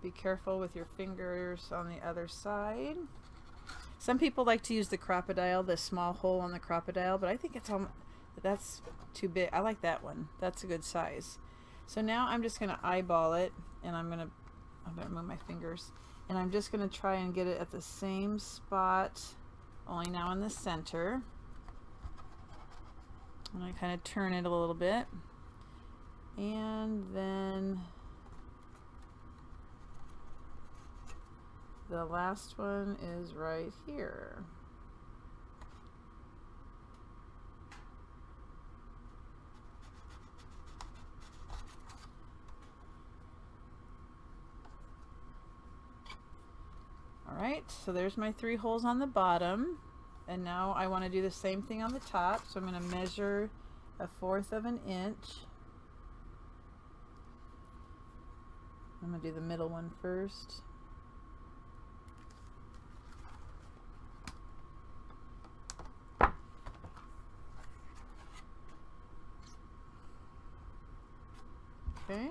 [SPEAKER 1] Be careful with your fingers on the other side. Some people like to use the crocodile, the small hole on the crocodile, but I think that's too big. I like that one. That's a good size. So now I'm just going to eyeball it, and I'm going to move my fingers, and I'm just going to try and get it at the same spot, only now in the center. And I kind of turn it a little bit. And then the last one is right here. All right, so there's my 3 holes on the bottom. And now I want to do the same thing on the top. So I'm going to measure 1/4 of an inch. I'm going to do the middle one first. Okay.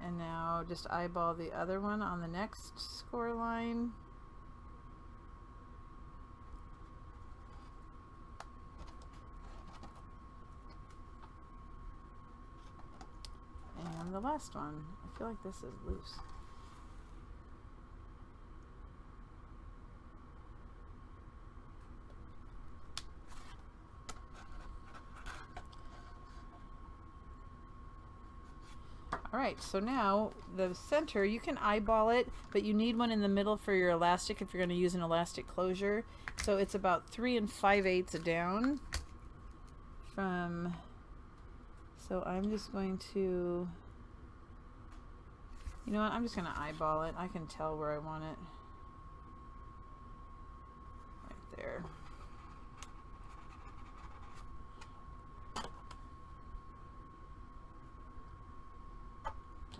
[SPEAKER 1] And now just eyeball the other one on the next score line. And the last one. I feel like this is loose. All right, so now the center, you can eyeball it, but you need one in the middle for your elastic if you're going to use an elastic closure. So it's about 3 5/8 down from, so I'm just going to, you know what, I'm just going to eyeball it. I can tell where I want it. Right there.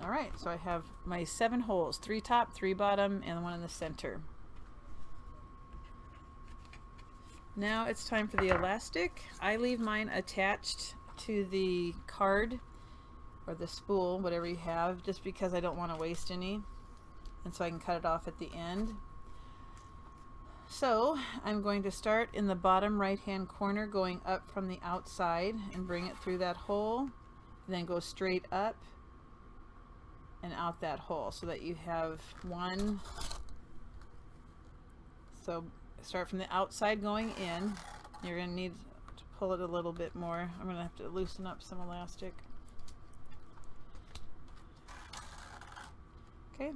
[SPEAKER 1] All right, so I have my 7 holes, 3 top, 3 bottom, and the one in the center. Now it's time for the elastic. I leave mine attached to the card or the spool, whatever you have, just because I don't want to waste any, and so I can cut it off at the end. So I'm going to start in the bottom right hand corner, going up from the outside and bring it through that hole, then go straight up and out that hole so that you have one. So start from the outside going in. You're going to need to pull it a little bit more. I'm going to have to loosen up some elastic. Okay,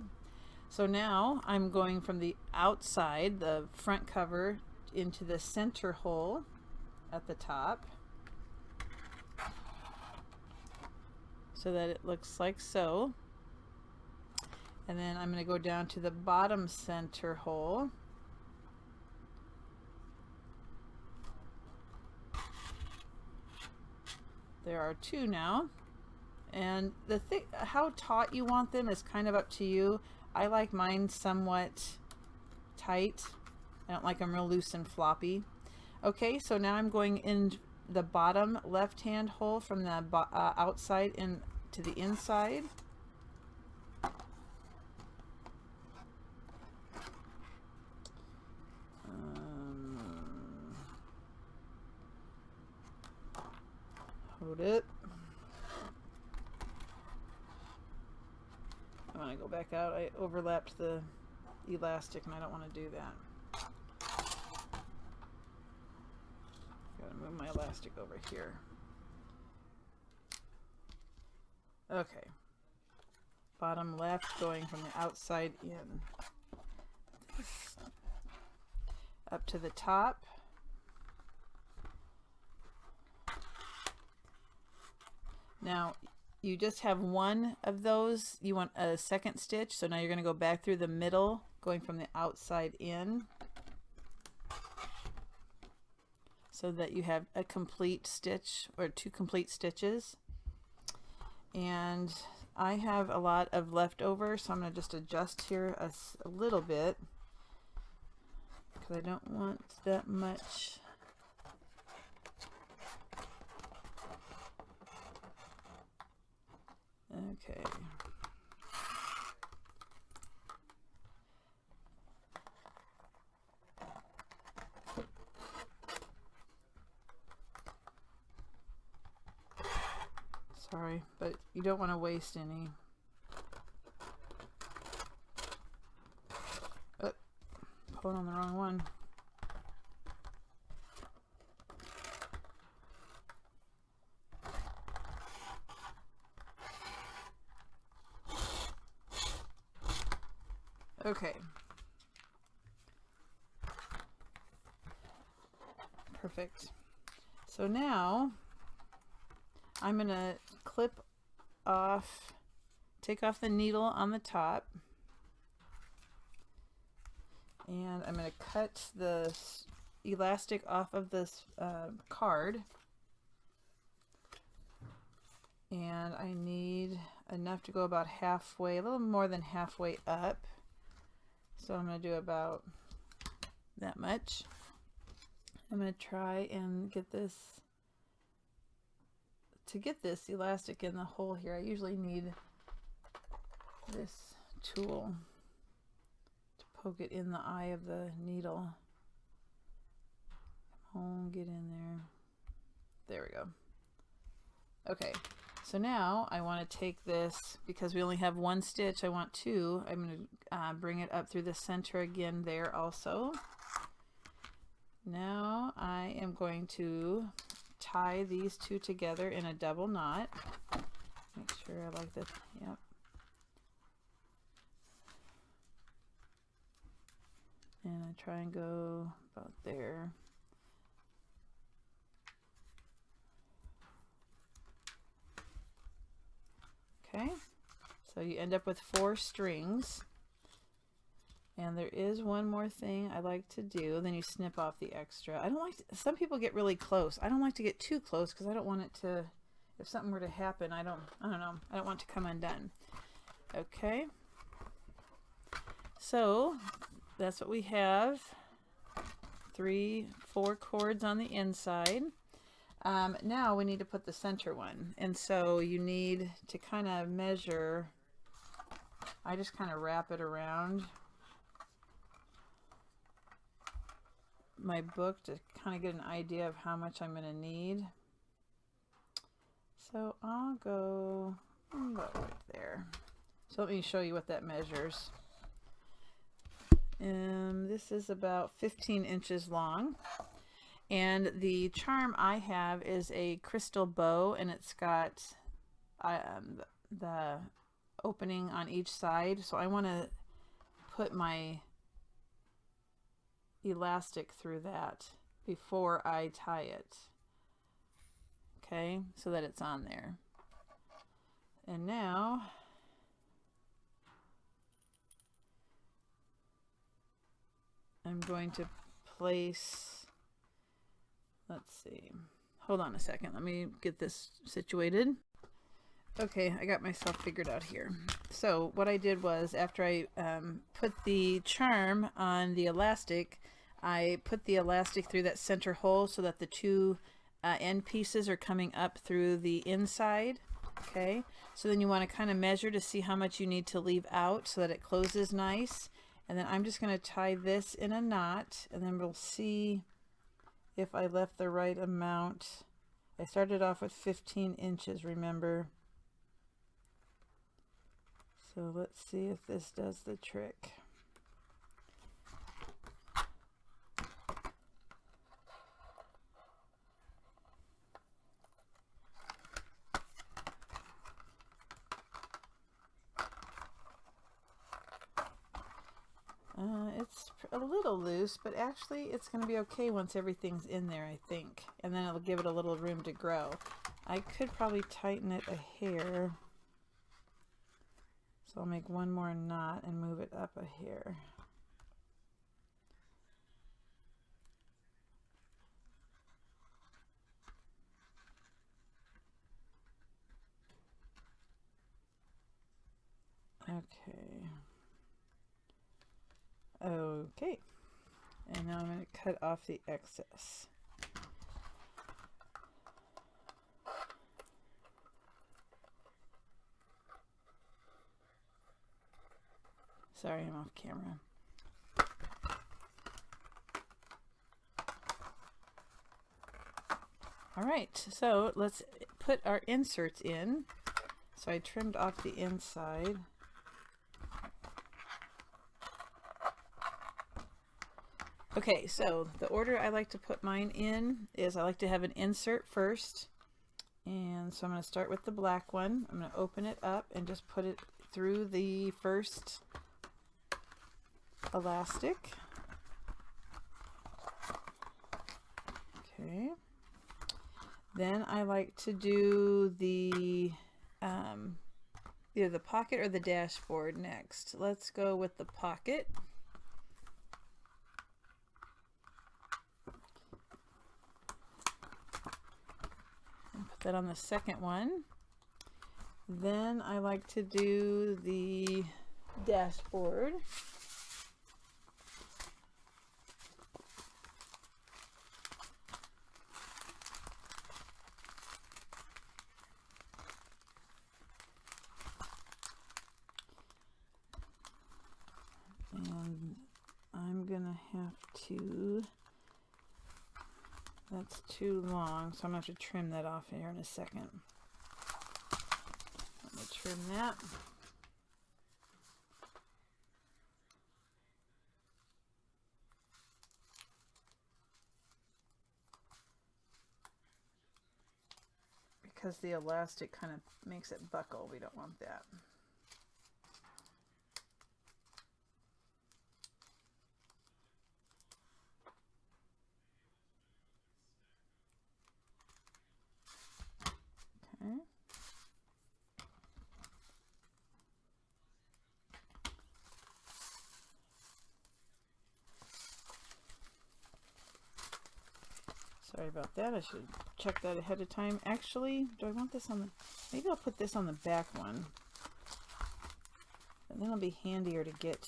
[SPEAKER 1] so now I'm going from the outside, the front cover, into the center hole at the top so that it looks like so. And then I'm going to go down to the bottom center hole. There are two now. And the thing, how taut you want them is kind of up to you. I like mine somewhat tight. I don't like them real loose and floppy. Okay, so now I'm going in the bottom left hand hole from the outside in to the inside. Hold it. I want to go back out. I overlapped the elastic and I don't want to do that. Gotta move my elastic over here. Okay. Bottom left going from the outside in. Up to the top. Now you just have one of those. You want a second stitch, so now you're going to go back through the middle, going from the outside in, so that you have a complete stitch or two complete stitches. And I have a lot of leftover, so I'm going to just adjust here a little bit because I don't want that much. Okay. Sorry, but you don't want to waste any. Oh, pulling on the wrong one. Okay. Perfect. So now I'm going to clip off, take off the needle on the top, and I'm going to cut the elastic off of this card, and I need enough to go about halfway, a little more than halfway up. So I'm going to do about that much. I'm going to try and get this, to get this elastic in the hole here, I usually need this tool to poke it in the eye of the needle. Come on, get in there. There we go. Okay, so now I want to take this, because we only have one stitch, I want two. I'm going to bring it up through the center again there also. Now I am going to tie these two together in a double knot. Make sure I like this. Yep. And I try and go about there. Okay, so you end up with 4 strings, and there is one more thing I like to do. Then you snip off the extra. I don't like to, some people get really close. I don't like to get too close because I don't want it to, if something were to happen, I don't know, I don't want it to come undone. Okay, so that's what we have. 4 cords on the inside. Now we need to put the center one, and so you need to kind of measure. I just kind of wrap it around my book to kind of get an idea of how much I'm going to need. So I'll go about right there. So let me show you what that measures. This is about 15 inches long. And the charm I have is a crystal bow, and it's got the opening on each side. So I want to put my elastic through that before I tie it. Okay, so that it's on there. And now I'm going to place, let's see, hold on a second, let me get this situated. Okay, I got myself figured out here. So what I did was, after I put the charm on the elastic, I put the elastic through that center hole so that the two end pieces are coming up through the inside. Okay, so then you want to kind of measure to see how much you need to leave out so that it closes nice. And then I'm just going to tie this in a knot, and then we'll see if I left the right amount. I started off with 15 inches, remember? So let's see if this does the trick. It's a little loose, but actually it's going to be okay once everything's in there, I think. And then it'll give it a little room to grow. I could probably tighten it a hair. So I'll make one more knot and move it up a hair. Okay, and now I'm going to cut off the excess. Sorry, I'm off camera. All right, so let's put our inserts in. So I trimmed off the inside. Okay, so the order I like to put mine in is I like to have an insert first. And so I'm going to start with the black one. I'm going to open it up and just put it through the first elastic. Okay. Then I like to do the either the pocket or the dashboard next. Let's go with the pocket. That on the second one. Then I like to do the dashboard. And I'm gonna have to, that's too long, so I'm going to have to trim that off here in a second. Let me trim that. Because the elastic kind of makes it buckle, we don't want that. Okay. Sorry about that. I should check that ahead of time. Actually, do I want this on the... Maybe I'll put this on the back one. And then it'll be handier to get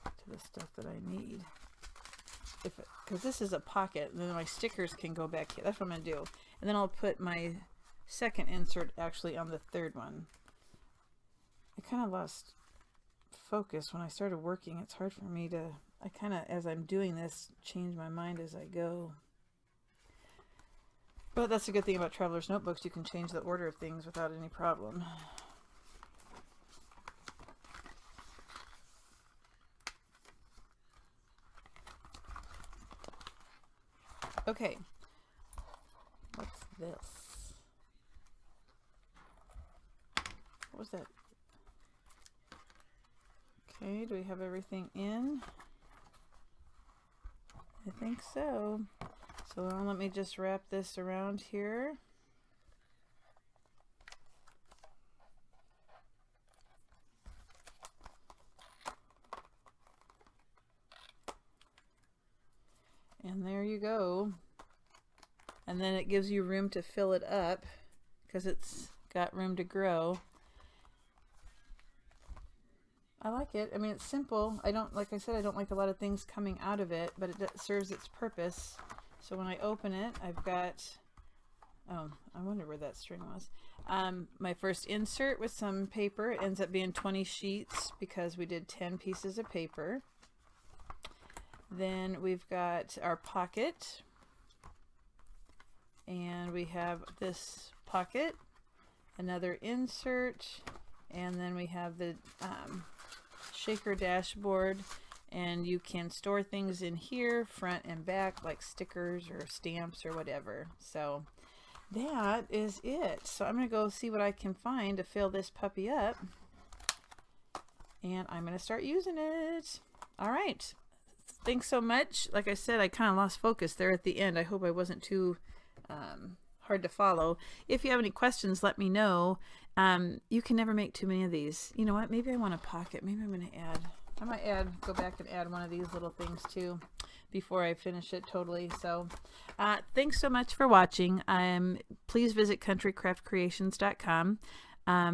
[SPEAKER 1] to the stuff that I need. because this is a pocket, and then my stickers can go back here. That's what I'm going to do. And then I'll put my second insert actually on the third one. I kind of lost focus when I started working. It's hard for me to, I kind of, as I'm doing this, change my mind as I go. But that's a good thing about Traveler's Notebooks. You can change the order of things without any problem. Okay, what's this? What was that? Okay, do we have everything in? I think so. So let me just wrap this around here. And there you go. And then it gives you room to fill it up because it's got room to grow. I like it. I mean, it's simple. I don't, like I said, I don't like a lot of things coming out of it, but it serves its purpose. So when I open it, I've got, oh, I wonder where that string was. My first insert with some paper. It ends up being 20 sheets because we did 10 pieces of paper. Then we've got our pocket, and we have this pocket, another insert, and then we have the shaker dashboard, and you can store things in here front and back like stickers or stamps or whatever. So that is it. So I'm gonna go see what I can find to fill this puppy up, and I'm gonna start using it. All right, thanks so much. Like I said, I kind of lost focus there at the end. I hope I wasn't too hard to follow. If you have any questions, let me know. You can never make too many of these. You know what? Maybe I want a pocket. Maybe I'm going to add, I might go back and add one of these little things too before I finish it totally. So thanks so much for watching. Please visit countrycraftcreations.com.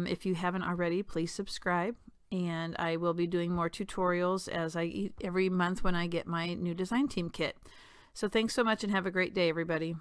[SPEAKER 1] If you haven't already, please subscribe. And I will be doing more tutorials as every month when I get my new design team kit. So thanks so much and have a great day, everybody.